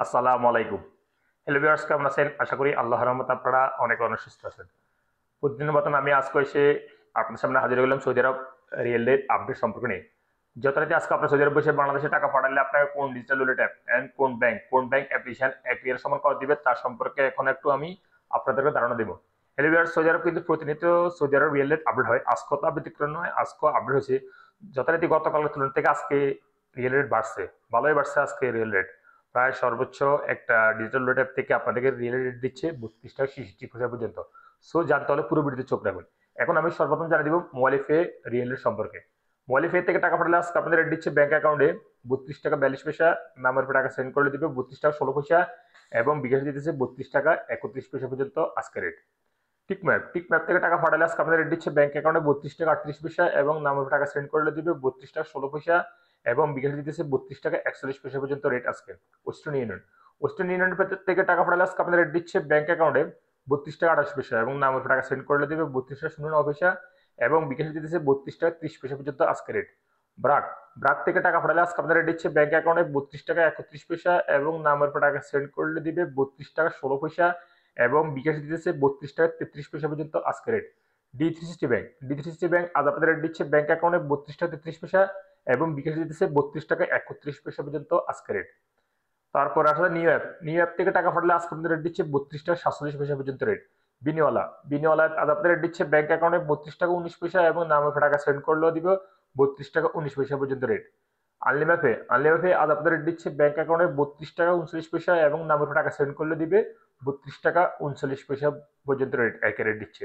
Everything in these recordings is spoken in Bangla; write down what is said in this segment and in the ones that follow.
আসসালামু আলাইকুম। হ্যালো ভিউয়ার্স, কেমন আছেন? আশা করি আল্লাহর রহমতে আপনারা অনেক অনেক সুস্থ আছেন। প্রতিদিনের মতন আমি আজকে এসে আপনার সামনে হাজির হলাম সৌদি আরব রিয়েলের আপডেট সম্পর্কে নিয়ে। যথারীতি আজকে আপনার সৌদি আরব বসে বাংলাদেশে টাকা পাঠালে আপনাকে কোন ডিজিটাল ওয়ালেট অ্যাপ অ্যান্ড কোন ব্যাংক অ্যাপ্লিকেশন অ্যাক্টিভের সময় কর দিবে তার সম্পর্কে এখন একটু আমি আপনাদেরকে ধারণা দেবো। হ্যালো ভিউয়ার্স, সৌদি আরব কিন্তু প্রতিনিয়ত সৌদি আরব রিয়েলের আপডেট হয়। আজকে তো ব্যতিক্রম নয়, আজকে আপডেট হয়েছে। যথারীতি গতকালের তুলনার থেকে আজকে রিয়েল রেট বাড়ছে, ভালোই বাড়ছে আজকে রিয়েল রেট। প্রায় সর্বোচ্চ একটা ডিজিটাল ওয়ালেট অ্যাপ থেকে আপনাদেরকে রিয়েল রেট দিচ্ছে 32 টাকা 66 পয়সা পর্যন্ত। সো জানতে হলে পুরো ভিডিওতে চোখ রাখবেন। এখন আমি সর্বপ্রথম জানিয়ে দিব মোবাইলে রিয়েল রেট সম্পর্কে। মোবাইলে থেকে টাকা পাঠালে আজকে আপনাদের রেট দিচ্ছে ব্যাংক অ্যাকাউন্টে 32 টাকা 42 পয়সা, নামের উপর টাকা সেন্ড করলে দিবে 32 টাকা 16 পয়সা, এবং বিকাশ দিতেছে 32 টাকা 31 পয়সা পর্যন্ত আজকে রেট। টিকম্যাপ থেকে টাকা পাঠালে আজকে আপনাদের রেট দিচ্ছে ব্যাংক অ্যাকাউন্টে 32 টাকা 38 পয়সা, এবং নামের উপর টাকা সেন্ড করলে দিবে 32 টাকা 16 পয়সা, এবং বিকাশ দিতেছে 32 টাকা 41 পয়সা পর্যন্ত রেট আজকে। ওয়েস্টার্ন ইউনিয়ন থেকে টাকা পাঠালে আজকে আপনাদের রেট দিচ্ছে ব্যাংক অ্যাকাউন্টে 32 টাকা 28 পয়সা, এবং নামের উপর টাকা সেন্ড করলে দিবে 32 টাকা 09 পয়সা, এবং বিকাশ দিতেছে 32 টাকা 30 পয়সা পর্যন্ত আজকে রেট। ব্রাক ব্রাক থেকে টাকা পাঠালে আজকে আপনাদের রেট দিচ্ছে ব্যাংক অ্যাকাউন্টে 32 টাকা 31 পয়সা, এবং নামের উপর টাকা সেন্ড করলে দিবে 32 টাকা 16 পয়সা, এবং বিকাশ দিতেছে 32 টাকা 33 পয়সা পর্যন্ত আজকে রেট। ডি360 ব্যাংক আজ আপনাদের রেট দিচ্ছে ব্যাংক অ্যাকাউন্টে 32 টাকা 33 পয়সা, এবং বিকাশ দিতেছে 32 টাকা 31 পয়সা পর্যন্ত আজকে রেট। তারপর আসলে নিউ অ্যাপ থেকে টাকা পাঠালে আজকে আপনাদের রেট দিচ্ছে 32 টাকা 47 পয়সা পর্যন্ত রেট। বিনিওয়ালা আজ আপনাদের রেট দিচ্ছে ব্যাংক অ্যাকাউন্টে 32 টাকা 19 পয়সা, এবং নামে টাকা সেন্ড করলেও দিব 32 টাকা 19 পয়সা পর্যন্ত রেট। আনলিমাপে আজ আপনাদের রেট দিচ্ছে ব্যাংক অ্যাকাউন্টে 32 টাকা 39 পয়সা, এবং নামের টাকা সেন্ড করলে দিবে 32 টাকা 39 পয়সা পর্যন্ত রেট একে রেট দিচ্ছে।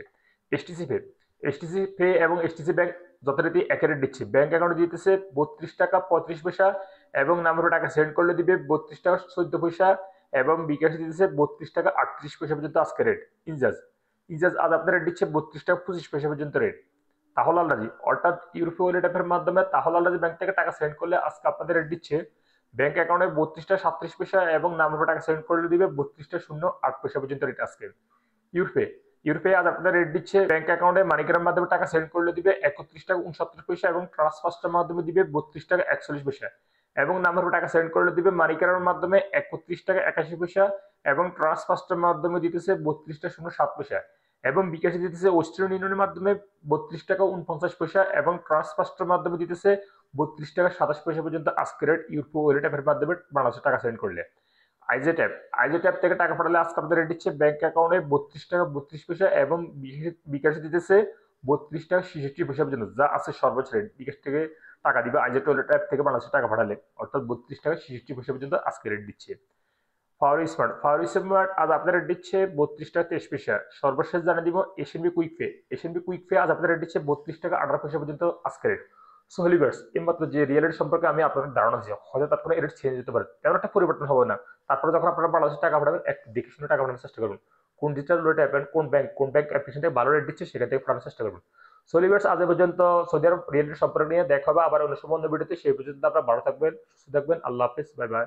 এসটিসি পে এবং এসটিসি ব্যাংক যথারীতি একে রেট দিচ্ছে। ব্যাংক অ্যাকাউন্টে দিতেছে 32 টাকা 35 পয়সা, এবং নামের টাকা সেন্ড করলে দিবে 32 টাকা 14 পয়সা, এবং বিকাশে দিতেছে 32 টাকা 38 পয়সা পর্যন্ত আজকে রেট। ইজাজ আজ আপনার রেট দিচ্ছে 32 টাকা 25 পয়সা পর্যন্ত রেট। তাহলে আল্লাজি অর্থাৎ ইউরোপীয় ওয়ালেট অ্যাপের মাধ্যমে তাহলে আল্লাজি ব্যাংক থেকে টাকা সেন্ড করলে আজকে আপনাদের রেট দিচ্ছে ব্যাংক অ্যাকাউন্টে 32 টাকা 37 পয়সা, এবং নামের টাকা সেন্ড করলে দিবে 32 টাকা 08 পয়সা পর্যন্ত রেট আজকে। ইউরোপে ইউরোপে আজ আপনাদের রেট দিচ্ছে ব্যাংক অ্যাকাউন্টে মানিগ্রামের মাধ্যমে টাকা সেন্ড করলে দিবে 31 টাকা 69 পয়সা, এবং ট্রান্সফার্সের মাধ্যমে দিবে 32 টাকা 41 পয়সা, এবং নামের টাকা সেন্ড করলে দিবে মানিগ্রামের মাধ্যমে 31 টাকা 81 পয়সা, এবং ট্রান্সফার্সের মাধ্যমে দিতেছে 32 টাকা 07 পয়সা, এবং বিকাশে দিতেছে ওয়েস্টার্ন ইউনিয়নের মাধ্যমে 32 টাকা 49 পয়সা, এবং ট্রান্সফার্সের মাধ্যমে দিতেছে 32 টাকা 27 পয়সা পর্যন্ত আজকে রেট ইউরোপীয় ওয়ালেট অ্যাপের মাধ্যমে বাংলাদেশে টাকা সেন্ড করলে। আইজেট অ্যাপ থেকে টাকা পাঠালে আজকে আপনাদের রেট দিচ্ছে ব্যাংক অ্যাকাউন্টে 32 টাকা 32 পয়সা, এবং বিকাশে দিতেছে 32 টাকা 66 পয়সা পর্যন্ত, যা আছে সর্বোচ্চ রেট। বিকাশ থেকে টাকা দিবে আইজেট ওয়ালেট অ্যাপ থেকে বাংলাদেশে টাকা পাঠালে, অর্থাৎ 32 টাকা 66 পয়সা পর্যন্ত আজকে রেট দিচ্ছে। ফাওয়ারি স্মার্ট আজ আপনার রেট দিচ্ছে 32 টাকা 23 পয়সা। সর্বশেষ জানিয়ে দিব এশিয়ান বি কুইক পে আজ আপনার রেট দিচ্ছে 32 টাকা 18 পয়সা পর্যন্ত আজকে রেট। সো হলিভার্স, এইমাত্র যে রিয়েল রেট সম্পর্কে আমি আপনাদের ধারণা দিচ্ছি, হয়তো তার কোনো রেট চেঞ্জ হতে পারে, তেমন একটা পরিবর্তন হবে না। তারপরে যখন আপনারা বাংলাদেশে টাকা পাঠাবেন একটু দেখে শুনে টাকা পাঠানোর চেষ্টা করবেন। কোন ডিজিটাল ওয়ালেট অ্যাপ কোন ব্যাংক অ্যাপ্লিকেশন থেকে ভালো রেট দিচ্ছে সেখান থেকে পাঠানোর চেষ্টা করবেন। সো হলিভার্স, আজ পর্যন্ত সৌদি আরব রিয়েল রেট সম্পর্কে নিয়ে দেখা হবে আবার অন্য সময় অন্য ভিডিওতে। সেই পর্যন্ত আপনারা ভালো থাকবেন, সুস্থ থাকবেন। আল্লাহ হাফেজ, বাই বাই।